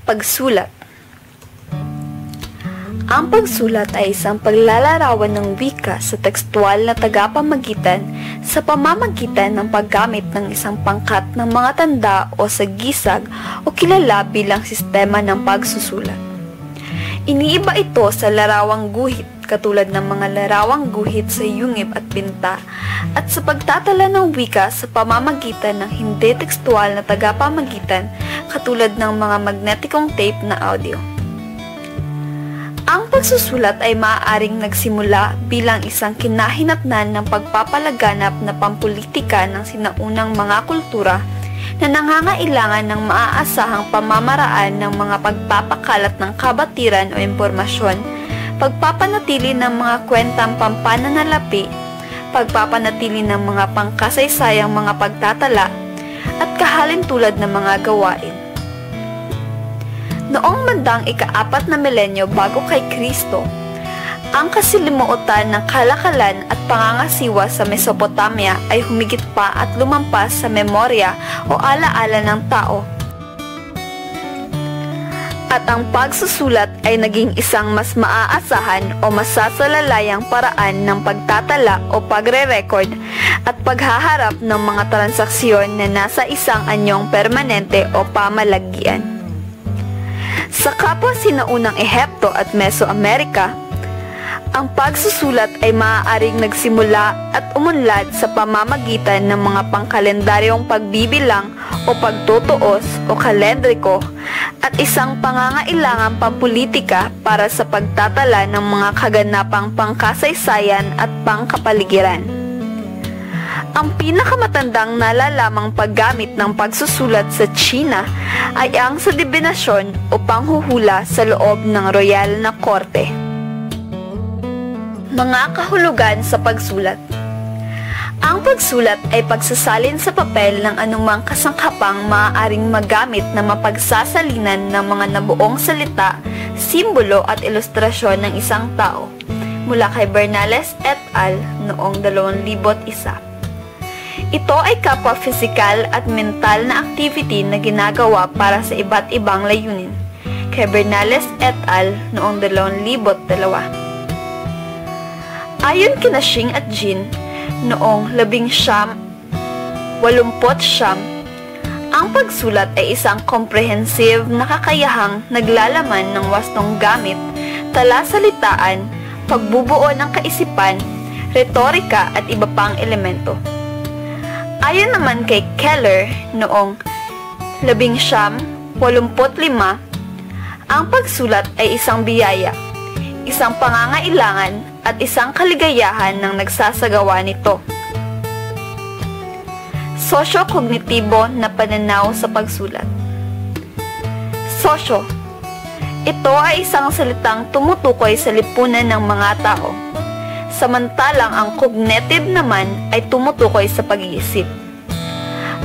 Pagsulat. Ang pagsulat ay isang paglalarawan ng wika sa tekstual na tagapamagitan sa pamamagitan ng paggamit ng isang pangkat ng mga tanda o sagisag o kilala bilang sistema ng pagsusulat. Iniiba ito sa larawang guhit katulad ng mga larawang guhit sa yungib at pinta at sa pagtatala ng wika sa pamamagitan ng hindi tekstual na tagapamagitan katulad ng mga magnetikong tape na audio. Ang pagsusulat ay maaaring nagsimula bilang isang kinahinatnan ng pagpapalaganap na pampulitika ng sinaunang mga kultura na nangangailangan ng maaasahang pamamaraan ng mga pagpapakalat ng kabatiran o impormasyon, pagpapanatili ng mga kwentang pampananalapi, pagpapanatili ng mga pangkasaysayang mga pagtatala, at kahalintulad ng mga gawain. Noong bandang ika-4 na milenyo bago kay Kristo, ang kasilimuotan ng kalakalan at pangangasiwa sa Mesopotamia ay humigit pa at lumampas sa memorya o alaala ng tao. At ang pagsusulat ay naging isang mas maaasahan o masasalalayang paraan ng pagtatala o pagre-record at paghaharap ng mga transaksyon na nasa isang anyong permanente o pamalagyan. Sa kapwa sinaunang Ehipto at Mesoamerika, ang pagsusulat ay maaaring nagsimula at umunlad sa pamamagitan ng mga pangkalendaryong pagbibilang o pagtutuos o kalendriko at isang pangangailangang pampulitika para sa pagtatala ng mga kaganapang pangkasaysayan at pangkapaligiran. Ang pinakamatandang nalalamang paggamit ng pagsusulat sa China ay ang sa divinasyon o panghuhula sa loob ng royal na korte. Mga kahulugan sa pagsulat. Ang pagsulat ay pagsasalin sa papel ng anumang kasangkapang maaaring magamit na mapagsasalinan ng mga nabuong salita, simbolo at ilustrasyon ng isang tao, mula kay Bernales et al. Noong 2001. Ito ay kapwa pisikal at mental na activity na ginagawa para sa iba't ibang layunin, kay Bernales et al. Noong 2002. Ayon kina Xing at Jin, noong 1989, ang pagsulat ay isang comprehensive na kakayahang naglalaman ng wastong gamit, talasalitaan, pagbubuo ng kaisipan, retorika at iba pang elemento. Ayon naman kay Keller, noong 1985, ang pagsulat ay isang biyaya, isang pangangailangan at isang kaligayahan ng nagsasagawa nito. Sosyo-kognitibo na pananaw sa pagsulat. Sosyo. Ito ay isang salitang tumutukoy sa lipunan ng mga tao, samantalang ang cognitive naman ay tumutukoy sa pag-iisip.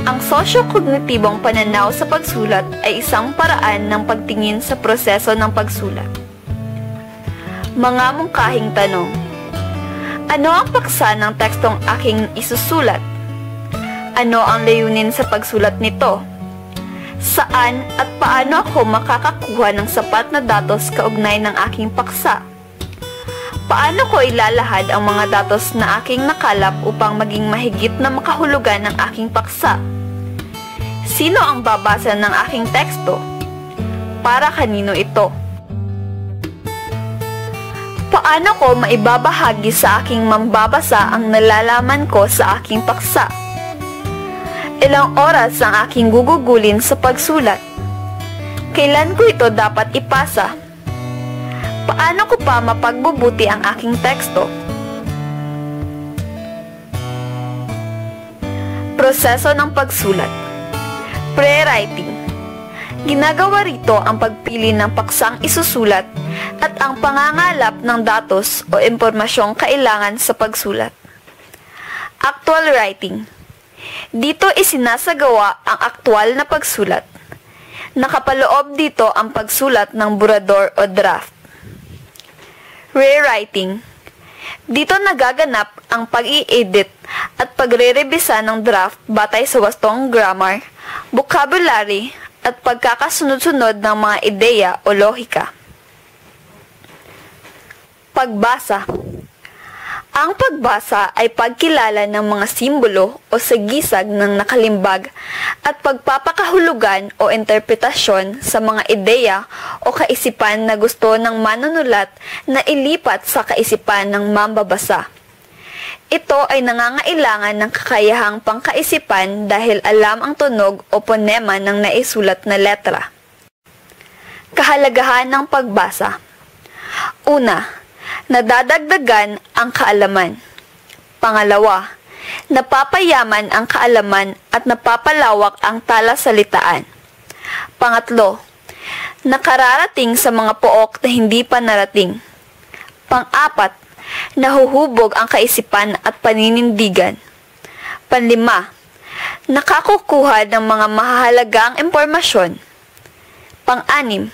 Ang sosyo-kognitibong pananaw sa pagsulat ay isang paraan ng pagtingin sa proseso ng pagsulat. Mga mungkahing tanong. Ano ang paksa ng tekstong aking isusulat? Ano ang layunin sa pagsulat nito? Saan at paano ako makakakuha ng sapat na datos kaugnay ng aking paksa? Paano ko ilalahad ang mga datos na aking nakalap upang maging mahigit na makahulugan ng aking paksa? Sino ang babasa ng aking teksto? Para kanino ito? Paano ko maibabahagi sa aking mambabasa ang nalalaman ko sa aking paksa? Ilang oras ang aking gugugulin sa pagsulat? Kailan ko ito dapat ipasa? Paano ko pa mapagbubuti ang aking teksto? Proseso ng pagsulat. Pre-writing. Ginagawa rito ang pagpili ng paksang isusulat at ang pangangalap ng datos o impormasyong kailangan sa pagsulat. Actual writing. Dito isinasagawa ang aktwal na pagsulat. Nakapaloob dito ang pagsulat ng burador o draft. Rewriting. Dito nagaganap ang pag-i-edit at pagre-rebisa ng draft batay sa wastong grammar, vocabulary, at pagkakasunod-sunod ng mga ideya o lohika. Pagbasa. Ang pagbasa ay pagkilala ng mga simbolo o sagisag ng nakalimbag at pagpapakahulugan o interpretasyon sa mga ideya o kaisipan na gusto ng manunulat na ilipat sa kaisipan ng mambabasa. Ito ay nangangailangan ng kakayahang pangkaisipan dahil alam ang tunog o ponema ng naisulat na letra. Kahalagahan ng pagbasa. Una, nadadagdagan ang kaalaman. Pangalawa, napapayaman ang kaalaman at napapalawak ang talasalitaan. Pangatlo, nakararating sa mga pook na hindi pa narating. Pang-apat, nahuhubog ang kaisipan at paninindigan. Panlima, nakakukuha ng mga mahahalagang impormasyon. Pang-anim,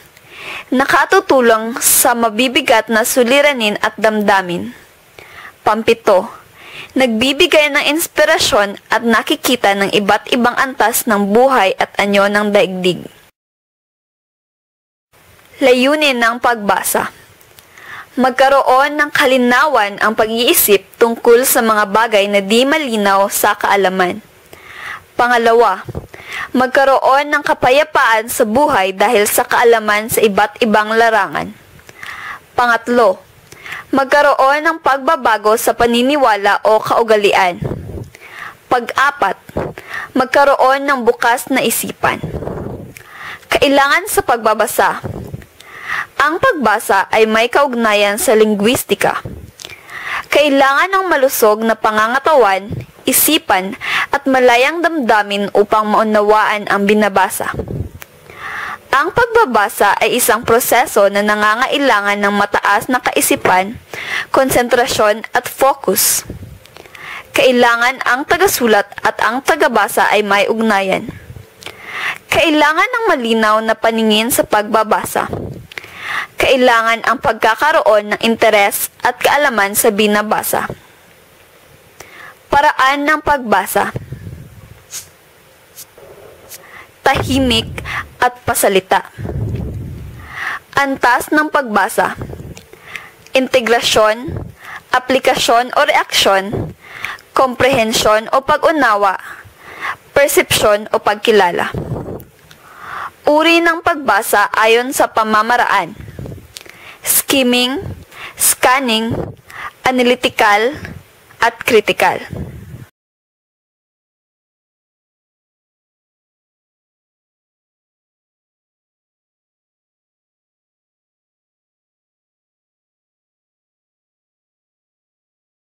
nakatutulong sa mabibigat na suliranin at damdamin. Pampito, nagbibigay ng inspirasyon at nakikita ng iba't ibang antas ng buhay at anyo ng daigdig. Layunin ng pagbasa. Magkaroon ng kalinawan ang pag-iisip tungkol sa mga bagay na di malinaw sa kaalaman. Pangalawa, magkaroon ng kapayapaan sa buhay dahil sa kaalaman sa iba't ibang larangan. Pangatlo, magkaroon ng pagbabago sa paniniwala o kaugalian. Pag-apat, magkaroon ng bukas na isipan. Kailangan sa pagbabasa. Ang pagbasa ay may kaugnayan sa linguistika. Kailangan ng malusog na pangangatawan, isipan, at malayang damdamin upang maunawaan ang binabasa. Ang pagbabasa ay isang proseso na nangangailangan ng mataas na kaisipan, konsentrasyon at focus. Kailangan ang tagasulat at ang tagabasa ay may ugnayan. Kailangan ng malinaw na paningin sa pagbabasa. Kailangan ang pagkakaroon ng interes at kaalaman sa binabasa. Paraan ng pagbasa. Tahimik at pasalita. Antas ng pagbasa. Integrasyon, aplikasyon o reaksyon, komprehensyon o pag-unawa, persepsyon o pagkilala. Uri ng pagbasa ayon sa pamamaraan. Skimming, scanning, analytical, at critical.